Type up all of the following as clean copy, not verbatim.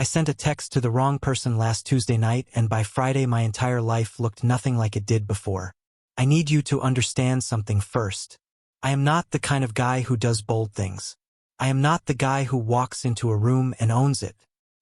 I sent a text to the wrong person last Tuesday night, and by Friday my entire life looked nothing like it did before. I need you to understand something first. I am not the kind of guy who does bold things. I am not the guy who walks into a room and owns it.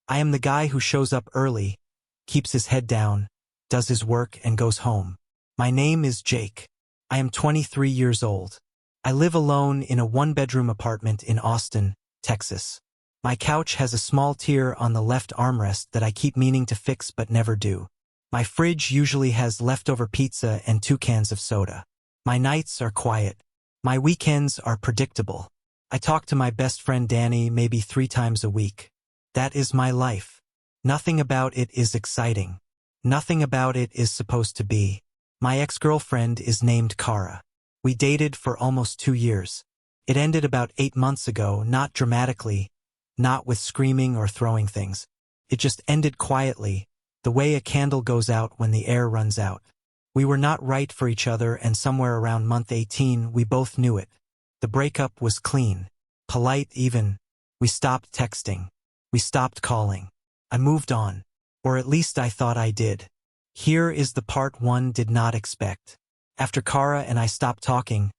I am the guy who shows up early, keeps his head down, does his work, and goes home. My name is Jake. I am 23 years old. I live alone in a one-bedroom apartment in Austin, Texas. My couch has a small tear on the left armrest that I keep meaning to fix but never do. My fridge usually has leftover pizza and 2 cans of soda. My nights are quiet. My weekends are predictable. I talk to my best friend Danny maybe 3 times a week. That is my life. Nothing about it is exciting. Nothing about it is supposed to be. My ex-girlfriend is named Kara. We dated for almost 2 years. It ended about 8 months ago, not dramatically, not with screaming or throwing things. It just ended quietly, the way a candle goes out when the air runs out. We were not right for each other, and somewhere around month 18 we both knew it. The breakup was clean, polite even. We stopped texting. We stopped calling. I moved on. Or at least I thought I did. Here is the part one did not expect. After Kara and I stopped talking,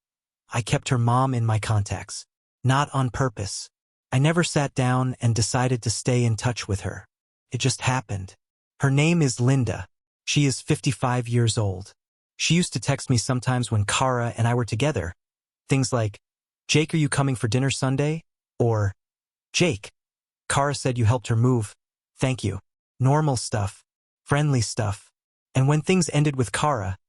I kept her mom in my contacts. Not on purpose. I never sat down and decided to stay in touch with her. It just happened. Her name is Linda. She is 55 years old. She used to text me sometimes when Kara and I were together. Things like, "Jake, are you coming for dinner Sunday?" Or, "Jake, Kara said you helped her move. Thank you." Normal stuff. Friendly stuff. And when things ended with Kara,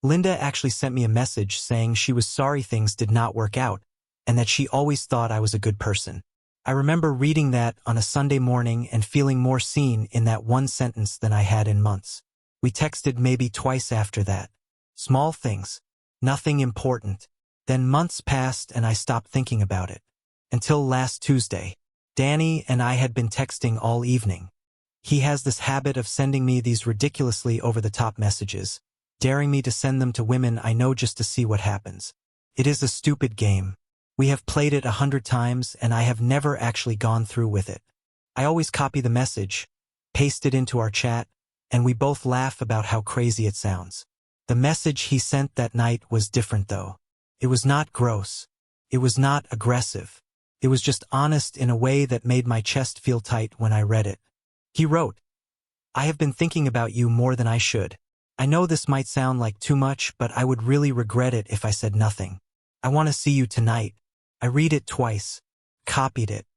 Linda actually sent me a message saying she was sorry things did not work out, and that she always thought I was a good person. I remember reading that on a Sunday morning and feeling more seen in that one sentence than I had in months. We texted maybe twice after that. Small things. Nothing important. Then months passed and I stopped thinking about it. Until last Tuesday. Danny and I had been texting all evening. He has this habit of sending me these ridiculously over-the-top messages, daring me to send them to women I know just to see what happens. It is a stupid game. We have played it 100 times and I have never actually gone through with it. I always copy the message, paste it into our chat, and we both laugh about how crazy it sounds. The message he sent that night was different though. It was not gross. It was not aggressive. It was just honest in a way that made my chest feel tight when I read it. He wrote, "I have been thinking about you more than I should. I know this might sound like too much, but I would really regret it if I said nothing. I want to see you tonight." I read it twice, copied it.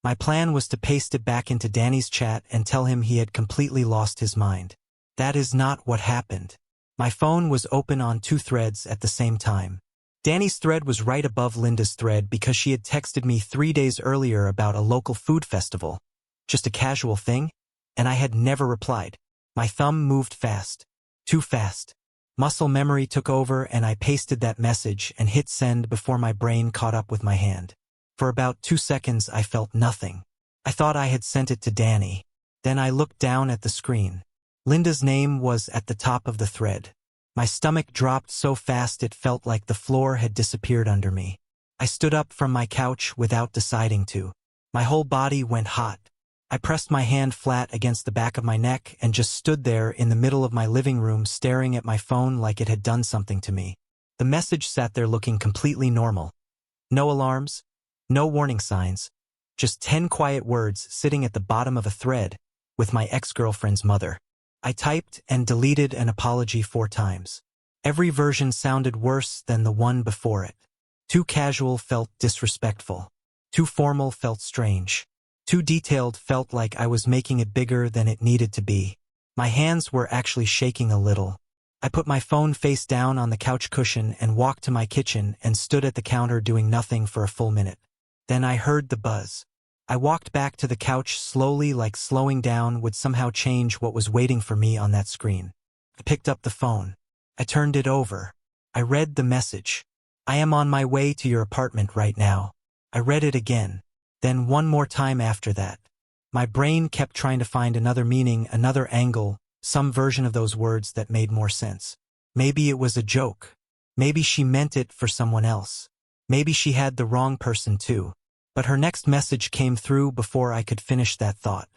My plan was to paste it back into Danny's chat and tell him he had completely lost his mind. That is not what happened. My phone was open on 2 threads at the same time. Danny's thread was right above Linda's thread because she had texted me 3 days earlier about a local food festival. Just a casual thing, and I had never replied. My thumb moved fast. Too fast. Muscle memory took over and I pasted that message and hit send before my brain caught up with my hand. For about 2 seconds I felt nothing. I thought I had sent it to Danny. Then I looked down at the screen. Linda's name was at the top of the thread. My stomach dropped so fast it felt like the floor had disappeared under me. I stood up from my couch without deciding to. My whole body went hot. I pressed my hand flat against the back of my neck and just stood there in the middle of my living room staring at my phone like it had done something to me. The message sat there looking completely normal. No alarms, no warning signs, just 10 quiet words sitting at the bottom of a thread with my ex-girlfriend's mother. I typed and deleted an apology 4 times. Every version sounded worse than the one before it. Too casual felt disrespectful. Too formal felt strange. Too detailed felt like I was making it bigger than it needed to be. My hands were actually shaking a little. I put my phone face down on the couch cushion and walked to my kitchen and stood at the counter doing nothing for a full minute. Then I heard the buzz. I walked back to the couch slowly, like slowing down would somehow change what was waiting for me on that screen. I picked up the phone. I turned it over. I read the message. "I am on my way to your apartment right now." I read it again. Then one more time after that. My brain kept trying to find another meaning, another angle, some version of those words that made more sense. Maybe it was a joke. Maybe she meant it for someone else. Maybe she had the wrong person too. But her next message came through before I could finish that thought.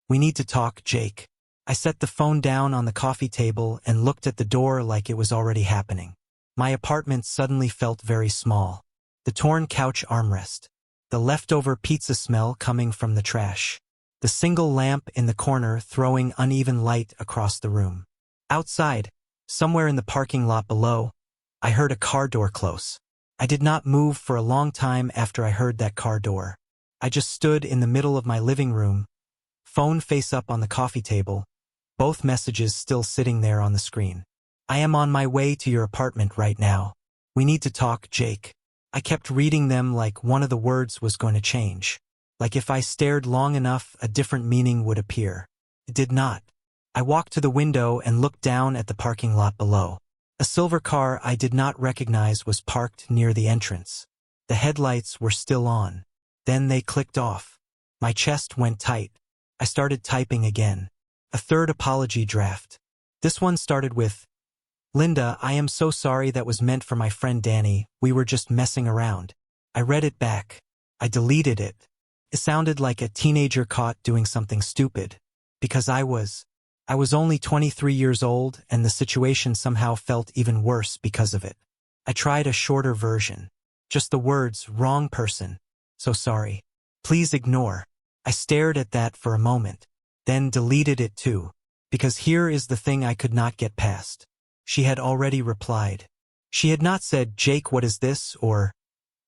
We need to talk, Jake. I set the phone down on the coffee table and looked at the door like it was already happening. My apartment suddenly felt very small. The torn couch armrest. The leftover pizza smell coming from the trash. The single lamp in the corner throwing uneven light across the room. Outside, somewhere in the parking lot below, I heard a car door close. I did not move for a long time after I heard that car door. I just stood in the middle of my living room, phone face up on the coffee table, both messages still sitting there on the screen. I am on my way to your apartment right now. We need to talk, Jake. I kept reading them like one of the words was going to change. Like if I stared long enough, a different meaning would appear. It did not. I walked to the window and looked down at the parking lot below. A silver car I did not recognize was parked near the entrance. The headlights were still on. Then they clicked off. My chest went tight. I started typing again. A third apology draft. This one started with, "Linda, I am so sorry, that was meant for my friend Danny. We were just messing around." I read it back. I deleted it. It sounded like a teenager caught doing something stupid. Because I was only 23 years old, and the situation somehow felt even worse because of it. I tried a shorter version. Just the words, "Wrong person. So sorry. Please ignore." I stared at that for a moment, then deleted it too. Because here is the thing I could not get past. She had already replied. She had not said, "Jake, what is this?" or,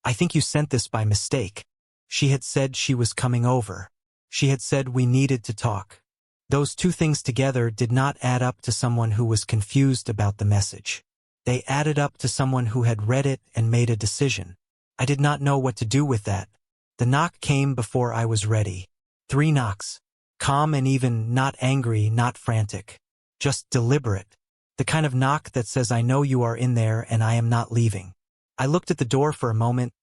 "I think you sent this by mistake." She had said she was coming over. She had said we needed to talk. Those two things together did not add up to someone who was confused about the message. They added up to someone who had read it and made a decision. I did not know what to do with that. The knock came before I was ready. 3 knocks. Calm and even, not angry, not frantic. Just deliberate. The kind of knock that says, "I know you are in there and I am not leaving." I looked at the door for a moment,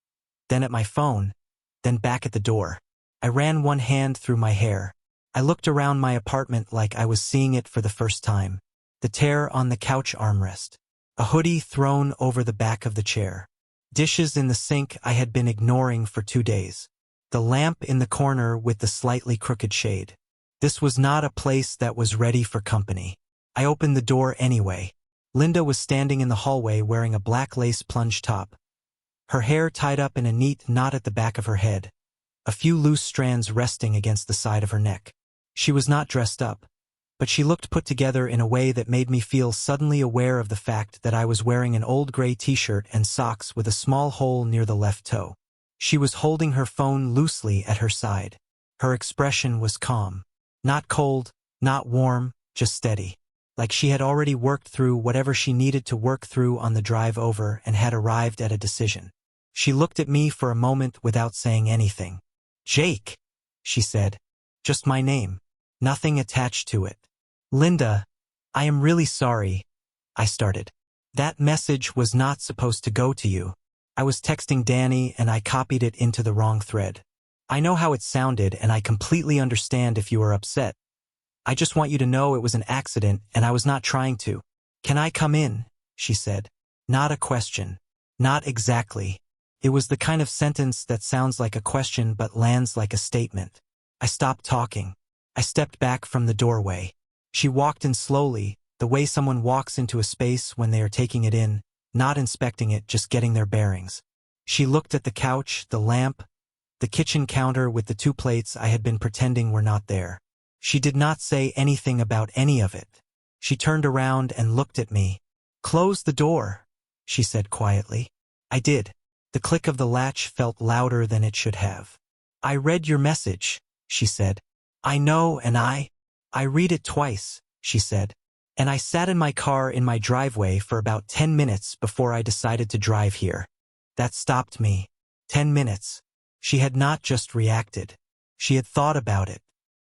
then at my phone, then back at the door. I ran one hand through my hair. I looked around my apartment like I was seeing it for the first time. The tear on the couch armrest. A hoodie thrown over the back of the chair. Dishes in the sink I had been ignoring for 2 days. The lamp in the corner with the slightly crooked shade. This was not a place that was ready for company. I opened the door anyway. Linda was standing in the hallway wearing a black lace plunge top. Her hair tied up in a neat knot at the back of her head. A few loose strands resting against the side of her neck. She was not dressed up, but she looked put together in a way that made me feel suddenly aware of the fact that I was wearing an old gray t-shirt and socks with a small hole near the left toe. She was holding her phone loosely at her side. Her expression was calm. Not cold, not warm, just steady. Like she had already worked through whatever she needed to work through on the drive over and had arrived at a decision. She looked at me for a moment without saying anything. "Jake," she said. Just my name. Nothing attached to it. "Linda, I am really sorry," I started. "That message was not supposed to go to you. I was texting Danny and I copied it into the wrong thread. I know how it sounded and I completely understand if you are upset. I just want you to know it was an accident and I was not trying to." "Can I come in?" she said. Not a question. Not exactly. It was the kind of sentence that sounds like a question but lands like a statement. I stopped talking. I stepped back from the doorway. She walked in slowly, the way someone walks into a space when they are taking it in, not inspecting it, just getting their bearings. She looked at the couch, the lamp, the kitchen counter with the 2 plates I had been pretending were not there. She did not say anything about any of it. She turned around and looked at me. "Close the door," she said quietly. I did. The click of the latch felt louder than it should have. "I read your message," she said. "I know, and I read it twice," she said. "And I sat in my car in my driveway for about 10 minutes before I decided to drive here. That stopped me. 10 minutes. She had not just reacted. She had thought about it.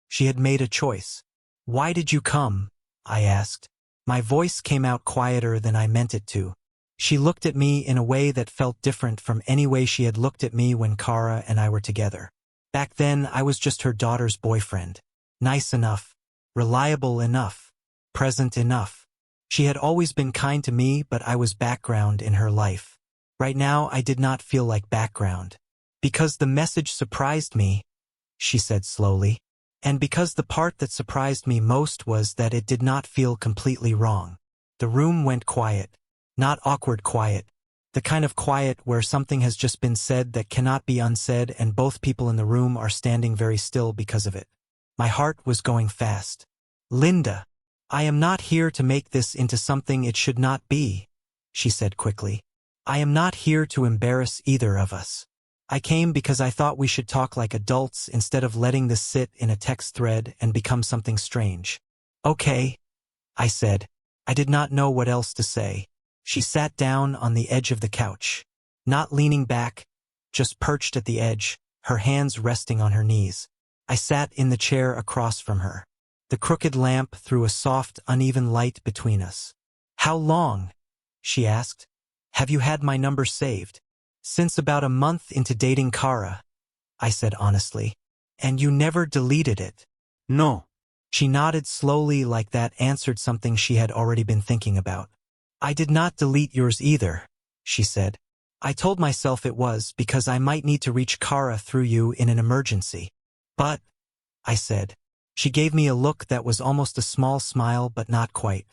She had made a choice. "Why did you come?" I asked. My voice came out quieter than I meant it to. She looked at me in a way that felt different from any way she had looked at me when Kara and I were together. Back then, I was just her daughter's boyfriend. Nice enough. Reliable enough. Present enough. She had always been kind to me, but I was background in her life. Right now, I did not feel like background. "Because the message surprised me," she said slowly. And because the part that surprised me most was that it did not feel completely wrong. The room went quiet. Not awkward quiet. The kind of quiet where something has just been said that cannot be unsaid and both people in the room are standing very still because of it. My heart was going fast. Linda, I am not here to make this into something it should not be, she said quickly. I am not here to embarrass either of us. I came because I thought we should talk like adults instead of letting this sit in a text thread and become something strange. Okay, I said. I did not know what else to say. She sat down on the edge of the couch, not leaning back, just perched at the edge, her hands resting on her knees. I sat in the chair across from her. The crooked lamp threw a soft, uneven light between us. How long? She asked. Have you had my number saved? Since about a month into dating Kara, I said honestly. And you never deleted it? No. She nodded slowly like that answered something she had already been thinking about. I did not delete yours either, she said. I told myself it was because I might need to reach Kara through you in an emergency. But, I said. She gave me a look that was almost a small smile but not quite.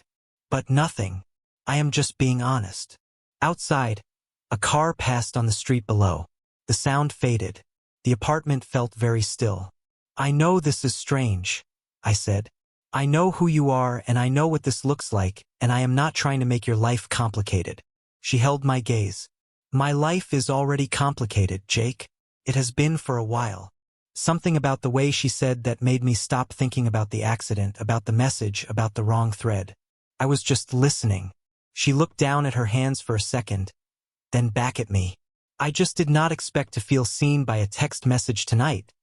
But nothing. I am just being honest. Outside, a car passed on the street below. The sound faded. The apartment felt very still. I know this is strange, I said. I know who you are and I know what this looks like, and I am not trying to make your life complicated. She held my gaze. My life is already complicated, Jake. It has been for a while. Something about the way she said that made me stop thinking about the accident, about the message, about the wrong thread. I was just listening. She looked down at her hands for a second, then back at me. I just did not expect to feel seen by a text message tonight,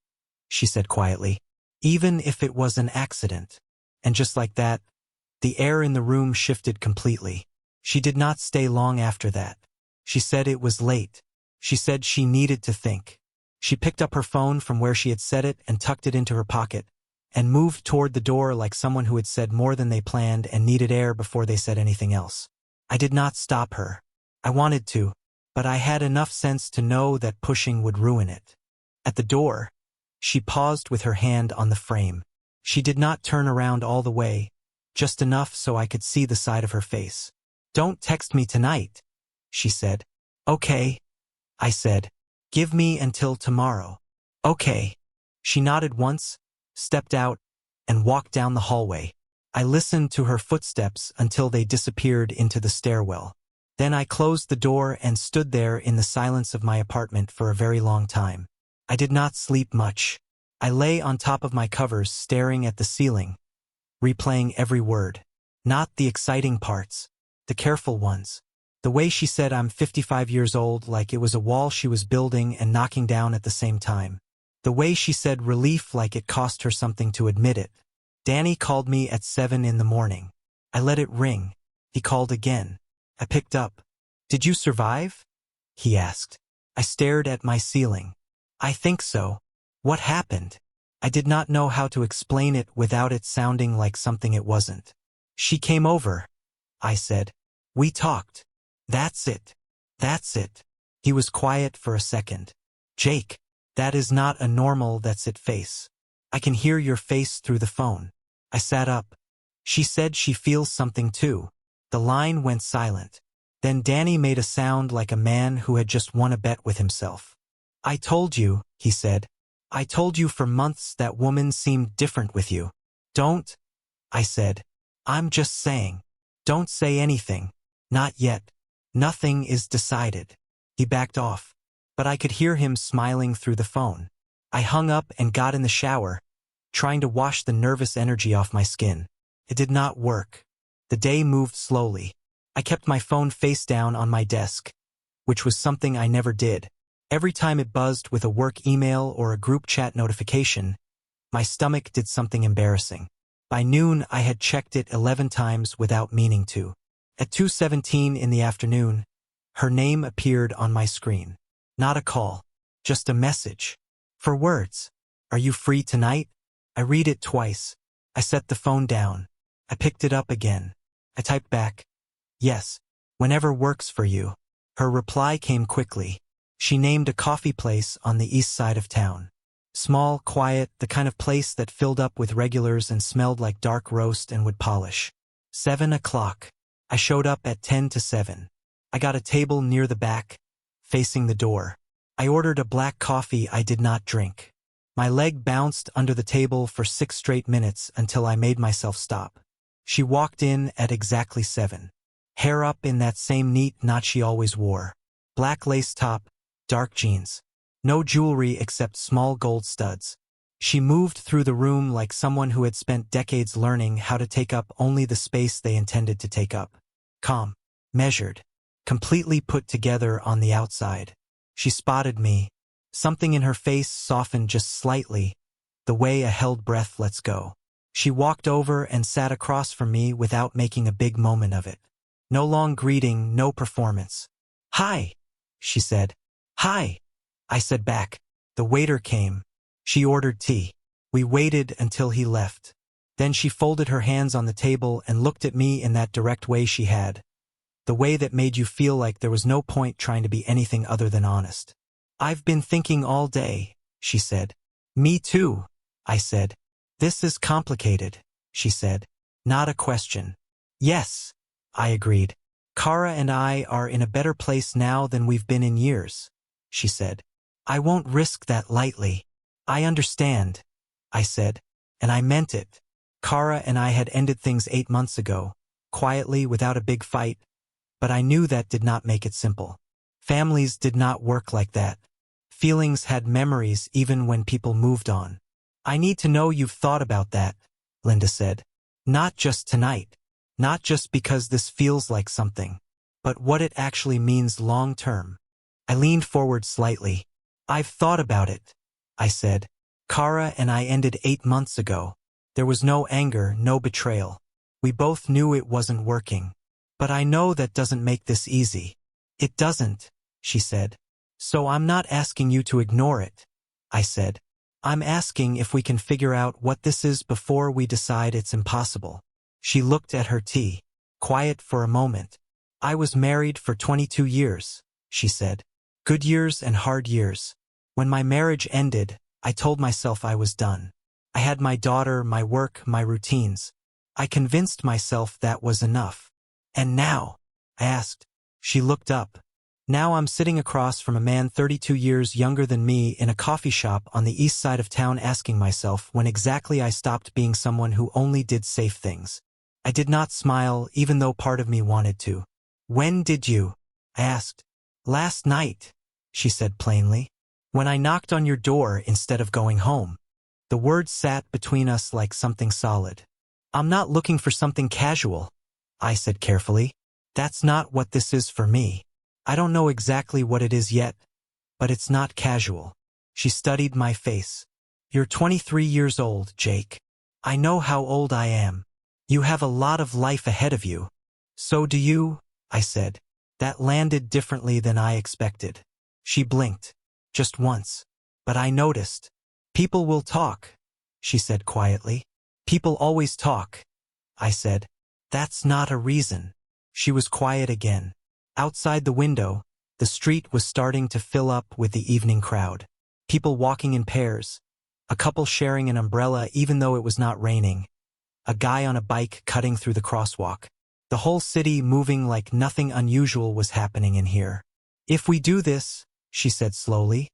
she said quietly, even if it was an accident. And just like that, the air in the room shifted completely. She did not stay long after that. She said it was late. She said she needed to think. She picked up her phone from where she had set it and tucked it into her pocket, and moved toward the door like someone who had said more than they planned and needed air before they said anything else. I did not stop her. I wanted to, but I had enough sense to know that pushing would ruin it. At the door, she paused with her hand on the frame. She did not turn around all the way, just enough so I could see the side of her face. Don't text me tonight, she said. Okay, I said. Give me until tomorrow. Okay. She nodded once, stepped out, and walked down the hallway. I listened to her footsteps until they disappeared into the stairwell. Then I closed the door and stood there in the silence of my apartment for a very long time. I did not sleep much. I lay on top of my covers staring at the ceiling, replaying every word. Not the exciting parts, the careful ones. The way she said I'm 55 years old like it was a wall she was building and knocking down at the same time. The way she said relief like it cost her something to admit it. Danny called me at 7 in the morning. I let it ring. He called again. I picked up. Did you survive? He asked. I stared at my ceiling. I think so. What happened? I did not know how to explain it without it sounding like something it wasn't. She came over, I said. We talked. That's it. That's it. He was quiet for a second. Jake, that is not a normal that's it face. I can hear your face through the phone. I sat up. She said she feels something too. The line went silent. Then Danny made a sound like a man who had just won a bet with himself. I told you, he said. I told you for months that woman seemed different with you. Don't, I said. I'm just saying. Don't say anything. Not yet. Nothing is decided. He backed off, but I could hear him smiling through the phone. I hung up and got in the shower, trying to wash the nervous energy off my skin. It did not work. The day moved slowly. I kept my phone face down on my desk, which was something I never did. Every time it buzzed with a work email or a group chat notification, my stomach did something embarrassing. By noon, I had checked it 11 times without meaning to. At 2:17 in the afternoon, her name appeared on my screen. Not a call, just a message. 4 words. Are you free tonight? I read it twice. I set the phone down. I picked it up again. I typed back, yes, whenever works for you. Her reply came quickly. She named a coffee place on the east side of town. Small, quiet, the kind of place that filled up with regulars and smelled like dark roast and wood polish. 7 o'clock. I showed up at 10 to 7. I got a table near the back, facing the door. I ordered a black coffee I did not drink. My leg bounced under the table for 6 straight minutes until I made myself stop. She walked in at exactly 7. Hair up in that same neat knot she always wore. Black lace top, dark jeans. No jewelry except small gold studs. She moved through the room like someone who had spent decades learning how to take up only the space they intended to take up. Calm, measured, completely put together on the outside. She spotted me. Something in her face softened just slightly, the way a held breath lets go. She walked over and sat across from me without making a big moment of it. No long greeting, no performance. "Hi," she said. "Hi," I said back. The waiter came. She ordered tea. We waited until he left. Then she folded her hands on the table and looked at me in that direct way she had. The way that made you feel like there was no point trying to be anything other than honest. "I've been thinking all day," she said. "Me too," I said. "This is complicated," she said. "Not a question." "Yes," I agreed. "Kara and I are in a better place now than we've been in years," she said. "I won't risk that lightly." "I understand," I said, and I meant it. Kara and I had ended things 8 months ago, quietly without a big fight, but I knew that did not make it simple. Families did not work like that. Feelings had memories even when people moved on. "I need to know you've thought about that," Linda said. "Not just tonight. Not just because this feels like something, but what it actually means long term." I leaned forward slightly. "I've thought about it," I said. "Kara and I ended 8 months ago. There was no anger, no betrayal. We both knew it wasn't working. But I know that doesn't make this easy." "It doesn't," she said. "So I'm not asking you to ignore it," I said. "I'm asking if we can figure out what this is before we decide it's impossible." She looked at her tea, quiet for a moment. "I was married for 22 years, she said. "Good years and hard years. When my marriage ended, I told myself I was done. I had my daughter, my work, my routines. I convinced myself that was enough. And now?" I asked. She looked up. "Now I'm sitting across from a man 32 years younger than me in a coffee shop on the east side of town asking myself when exactly I stopped being someone who only did safe things." I did not smile, even though part of me wanted to. "When did you?" I asked. "Last night," she said plainly. "When I knocked on your door instead of going home." The words sat between us like something solid. "I'm not looking for something casual," I said carefully. "That's not what this is for me. I don't know exactly what it is yet, but it's not casual." She studied my face. "You're 23 years old, Jake. I know how old I am. You have a lot of life ahead of you." "So do you," I said. That landed differently than I expected. She blinked. Just once. But I noticed. "People will talk," she said quietly. "People always talk," I said. "That's not a reason." She was quiet again. Outside the window, the street was starting to fill up with the evening crowd. People walking in pairs. A couple sharing an umbrella even though it was not raining. A guy on a bike cutting through the crosswalk. The whole city moving like nothing unusual was happening in here. "If we do this," she said slowly,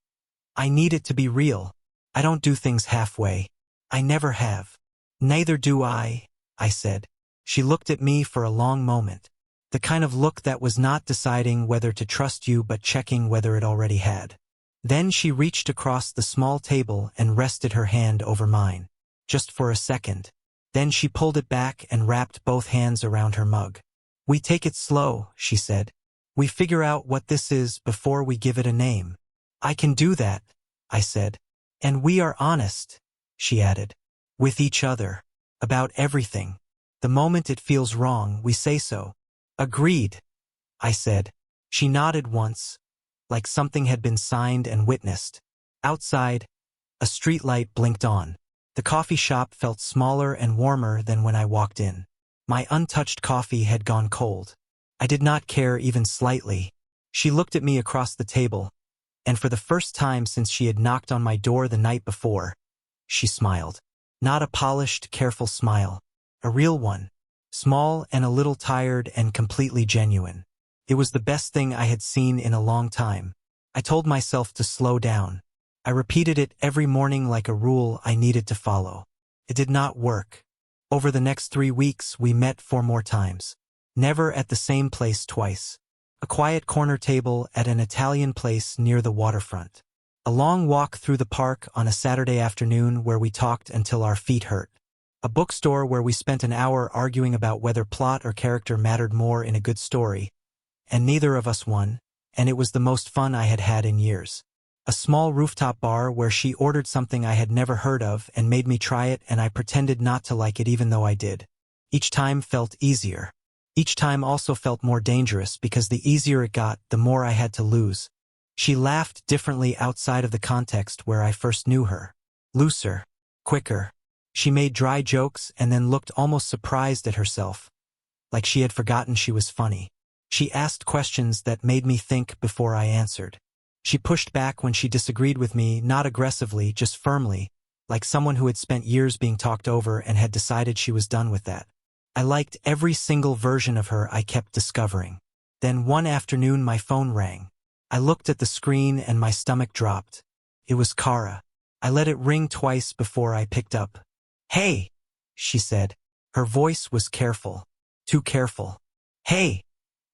"I need it to be real. I don't do things halfway. I never have." "Neither do I said. She looked at me for a long moment. The kind of look that was not deciding whether to trust you but checking whether it already had. Then she reached across the small table and rested her hand over mine. Just for a second. Then she pulled it back and wrapped both hands around her mug. "We take it slow," she said. "We figure out what this is before we give it a name." "I can do that," I said. "And we are honest," she added. "With each other. About everything. The moment it feels wrong, we say so." "Agreed," I said. She nodded once, like something had been signed and witnessed. Outside, a streetlight blinked on. The coffee shop felt smaller and warmer than when I walked in. My untouched coffee had gone cold. I did not care even slightly. She looked at me across the table. And for the first time since she had knocked on my door the night before, she smiled. Not a polished, careful smile. A real one. Small and a little tired and completely genuine. It was the best thing I had seen in a long time. I told myself to slow down. I repeated it every morning like a rule I needed to follow. It did not work. Over the next 3 weeks, we met 4 more times. Never at the same place twice. A quiet corner table at an Italian place near the waterfront. A long walk through the park on a Saturday afternoon where we talked until our feet hurt. A bookstore where we spent an hour arguing about whether plot or character mattered more in a good story, and neither of us won, and it was the most fun I had had in years. A small rooftop bar where she ordered something I had never heard of and made me try it, and I pretended not to like it even though I did. Each time felt easier. Each time also felt more dangerous because the easier it got, the more I had to lose. She laughed differently outside of the context where I first knew her. Looser. Quicker. She made dry jokes and then looked almost surprised at herself, like she had forgotten she was funny. She asked questions that made me think before I answered. She pushed back when she disagreed with me, not aggressively, just firmly, like someone who had spent years being talked over and had decided she was done with that. I liked every single version of her I kept discovering. Then one afternoon my phone rang. I looked at the screen and my stomach dropped. It was Kara. I let it ring twice before I picked up. "Hey," she said. Her voice was careful. Too careful. "Hey,"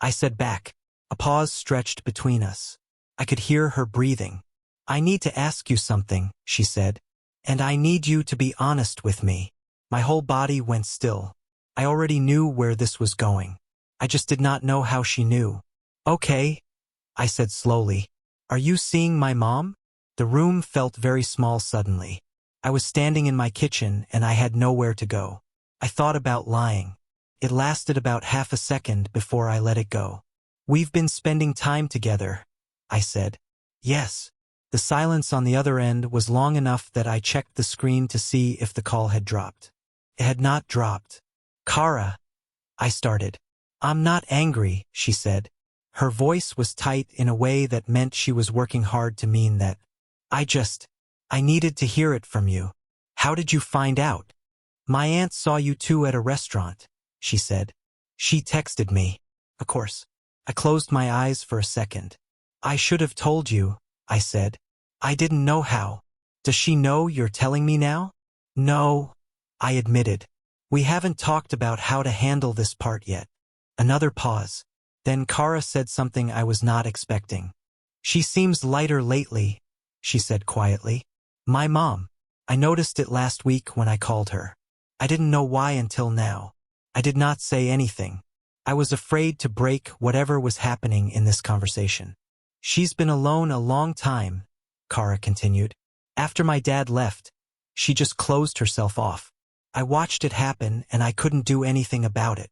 I said back. A pause stretched between us. I could hear her breathing. "I need to ask you something," she said. "And I need you to be honest with me." My whole body went still. I already knew where this was going. I just did not know how she knew. "Okay," I said slowly. "Are you seeing my mom?" The room felt very small suddenly. I was standing in my kitchen and I had nowhere to go. I thought about lying. It lasted about half a second before I let it go. "We've been spending time together," I said. "Yes." The silence on the other end was long enough that I checked the screen to see if the call had dropped. It had not dropped. "Kara," I started. "I'm not angry," she said. Her voice was tight in a way that meant she was working hard to mean that. I needed to hear it from you." "How did you find out?" "My aunt saw you two at a restaurant," she said. "She texted me." "Of course." I closed my eyes for a second. "I should have told you," I said. "I didn't know how." "Does she know you're telling me now?" "No," I admitted. "We haven't talked about how to handle this part yet." Another pause. Then Kara said something I was not expecting. "She seems lighter lately," she said quietly. "My mom. I noticed it last week when I called her. I didn't know why until now. I did not say anything. I was afraid to break whatever was happening in this conversation. She's been alone a long time," Kara continued. "After my dad left, she just closed herself off. I watched it happen and I couldn't do anything about it."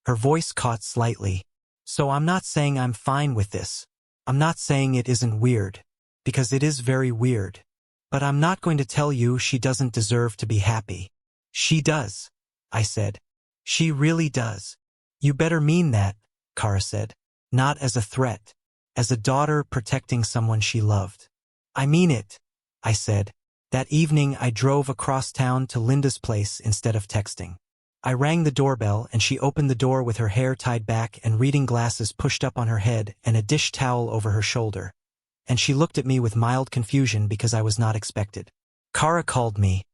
Her voice caught slightly. "So I'm not saying I'm fine with this. I'm not saying it isn't weird, because it is very weird. But I'm not going to tell you she doesn't deserve to be happy." "She does," I said. "She really does." "You better mean that," Kara said. "Not as a threat. As a daughter protecting someone she loved." "I mean it," I said. That evening I drove across town to Linda's place instead of texting. I rang the doorbell and she opened the door with her hair tied back and reading glasses pushed up on her head and a dish towel over her shoulder. And she looked at me with mild confusion because I was not expected. "Kara called me,"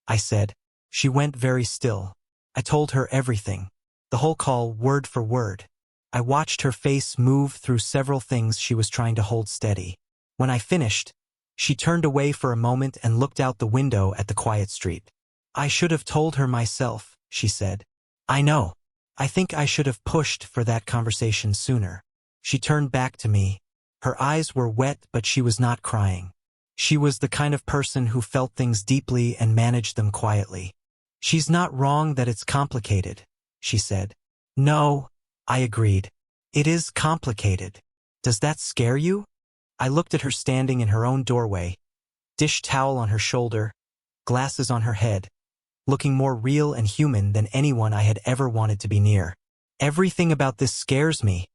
I said. She went very still. I told her everything. The whole call, word for word. I watched her face move through several things she was trying to hold steady. When I finished, she turned away for a moment and looked out the window at the quiet street. "I should have told her myself," she said. "I know. I think I should have pushed for that conversation sooner." She turned back to me. Her eyes were wet, but she was not crying. She was the kind of person who felt things deeply and managed them quietly. "She's not wrong that it's complicated," she said. "No," I agreed. "It is complicated. Does that scare you?" I looked at her standing in her own doorway, dish towel on her shoulder, glasses on her head, looking more real and human than anyone I had ever wanted to be near. "Everything about this scares me,"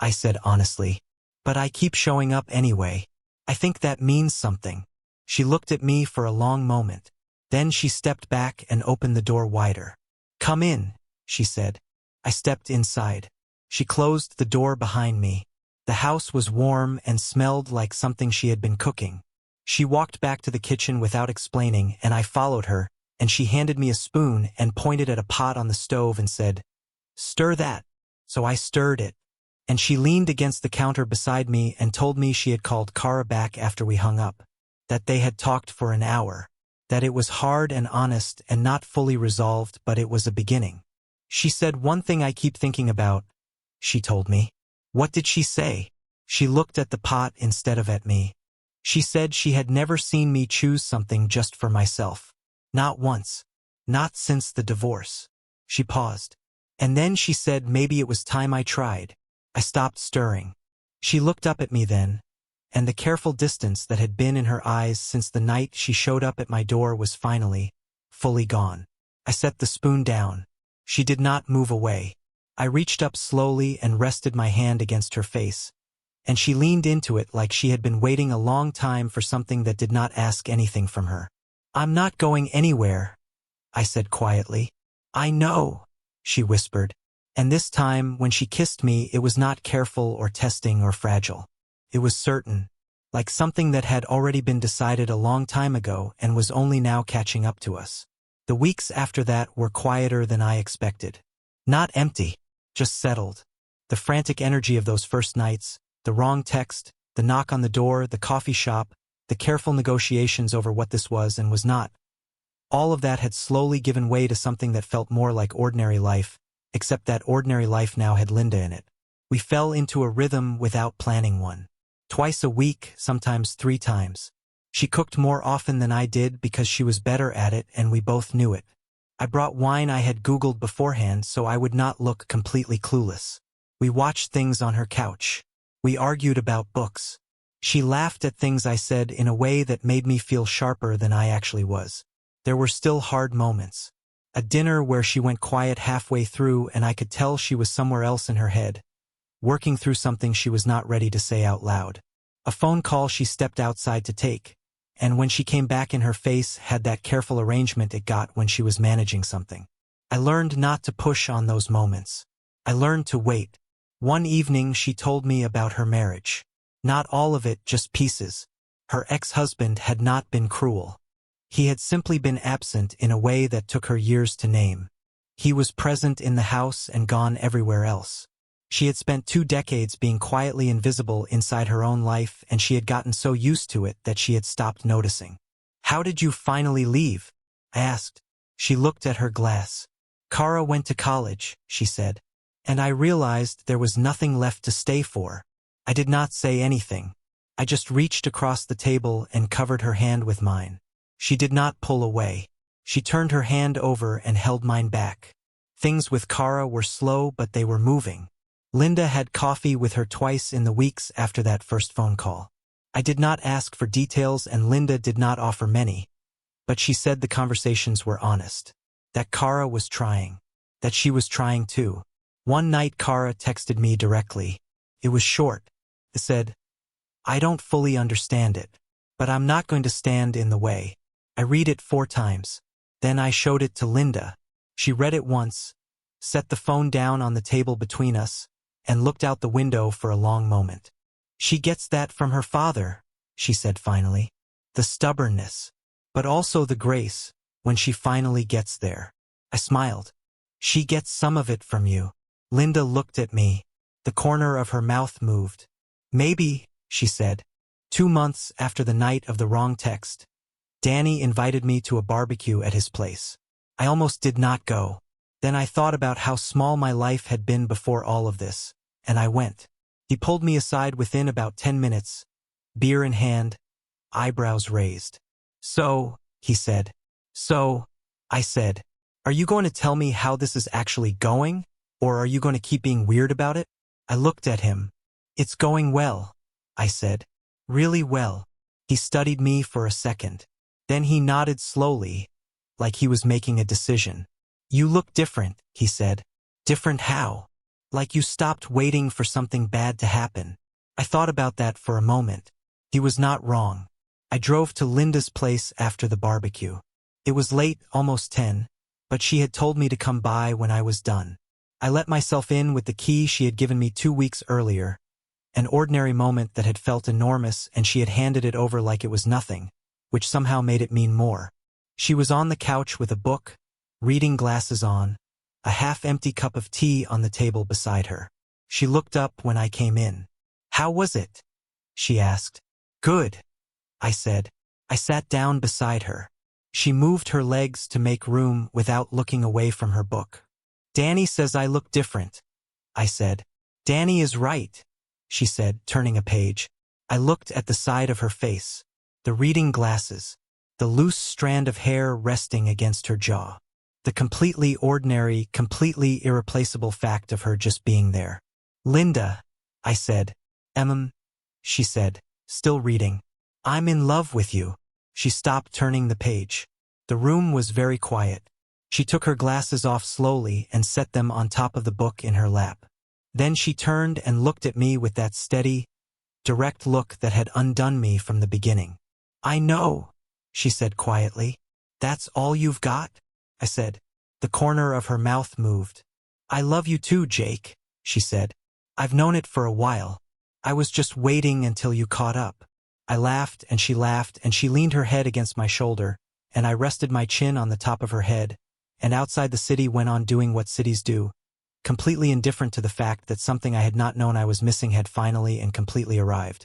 I said honestly. "But I keep showing up anyway." I think that means something. She looked at me for a long moment. Then she stepped back and opened the door wider. Come in, she said. I stepped inside. She closed the door behind me. The house was warm and smelled like something she had been cooking. She walked back to the kitchen without explaining, and I followed her, and she handed me a spoon and pointed at a pot on the stove and said, "Stir that." So I stirred it. And she leaned against the counter beside me and told me she had called Kara back after we hung up, that they had talked for an hour, that it was hard and honest and not fully resolved, but it was a beginning. She said one thing I keep thinking about, she told me. What did she say? She looked at the pot instead of at me. She said she had never seen me choose something just for myself. Not once. Not since the divorce. She paused. And then she said maybe it was time I tried. I stopped stirring. She looked up at me then, and the careful distance that had been in her eyes since the night she showed up at my door was finally, fully gone. I set the spoon down. She did not move away. I reached up slowly and rested my hand against her face, and she leaned into it like she had been waiting a long time for something that did not ask anything from her. I'm not going anywhere, I said quietly. I know, she whispered. And this time, when she kissed me, it was not careful or testing or fragile. It was certain, like something that had already been decided a long time ago and was only now catching up to us. The weeks after that were quieter than I expected. Not empty, just settled. The frantic energy of those first nights, the wrong text, the knock on the door, the coffee shop, the careful negotiations over what this was and was not. All of that had slowly given way to something that felt more like ordinary life, except that ordinary life now had Linda in it. We fell into a rhythm without planning one. Twice a week, sometimes 3 times. She cooked more often than I did because she was better at it and we both knew it. I brought wine I had Googled beforehand so I would not look completely clueless. We watched things on her couch. We argued about books. She laughed at things I said in a way that made me feel sharper than I actually was. There were still hard moments. A dinner where she went quiet halfway through and I could tell she was somewhere else in her head, working through something she was not ready to say out loud. A phone call she stepped outside to take, and when she came back in her face had that careful arrangement it got when she was managing something. I learned not to push on those moments. I learned to wait. One evening she told me about her marriage. Not all of it, just pieces. Her ex-husband had not been cruel. He had simply been absent in a way that took her years to name. He was present in the house and gone everywhere else. She had spent 2 decades being quietly invisible inside her own life, and she had gotten so used to it that she had stopped noticing. How did you finally leave? I asked. She looked at her glass. Kara went to college, she said. And I realized there was nothing left to stay for. I did not say anything. I just reached across the table and covered her hand with mine. She did not pull away. She turned her hand over and held mine back. Things with Kara were slow, but they were moving. Linda had coffee with her twice in the weeks after that first phone call. I did not ask for details and Linda did not offer many, but she said the conversations were honest. That Kara was trying. That she was trying too. One night Kara texted me directly. It was short. It said, "I don't fully understand it, but I'm not going to stand in the way." I read it 4 times. Then I showed it to Linda. She read it once, set the phone down on the table between us, and looked out the window for a long moment. She gets that from her father, she said finally. The stubbornness, but also the grace, when she finally gets there. I smiled. She gets some of it from you. Linda looked at me. The corner of her mouth moved. Maybe, she said. 2 months after the night of the wrong text, Danny invited me to a barbecue at his place. I almost did not go. Then I thought about how small my life had been before all of this, and I went. He pulled me aside within about 10 minutes, beer in hand, eyebrows raised. "So," he said. "So," I said, "are you going to tell me how this is actually going, or are you going to keep being weird about it?" I looked at him. "It's going well," I said. "Really well." He studied me for a second. Then he nodded slowly, like he was making a decision. "You look different," he said. "Different how?" "Like you stopped waiting for something bad to happen." I thought about that for a moment. He was not wrong. I drove to Linda's place after the barbecue. It was late, almost 10, but she had told me to come by when I was done. I let myself in with the key she had given me 2 weeks earlier, an ordinary moment that had felt enormous, and she had handed it over like it was nothing, which somehow made it mean more. She was on the couch with a book, reading glasses on, a half-empty cup of tea on the table beside her. She looked up when I came in. "How was it?" she asked. "Good," I said. I sat down beside her. She moved her legs to make room without looking away from her book. "Danny says I look different," I said. "Danny is right," she said, turning a page. I looked at the side of her face, the reading glasses, the loose strand of hair resting against her jaw, the completely ordinary, completely irreplaceable fact of her just being there. "Linda," I said. She said, still reading. "I'm in love with you." She stopped turning the page. The room was very quiet. She took her glasses off slowly and set them on top of the book in her lap. Then she turned and looked at me with that steady, direct look that had undone me from the beginning. "I know," she said quietly. "That's all you've got?" I said. The corner of her mouth moved. "I love you too, Jake," she said. "I've known it for a while. I was just waiting until you caught up." I laughed, and she leaned her head against my shoulder, and I rested my chin on the top of her head, and outside the city went on doing what cities do, completely indifferent to the fact that something I had not known I was missing had finally and completely arrived.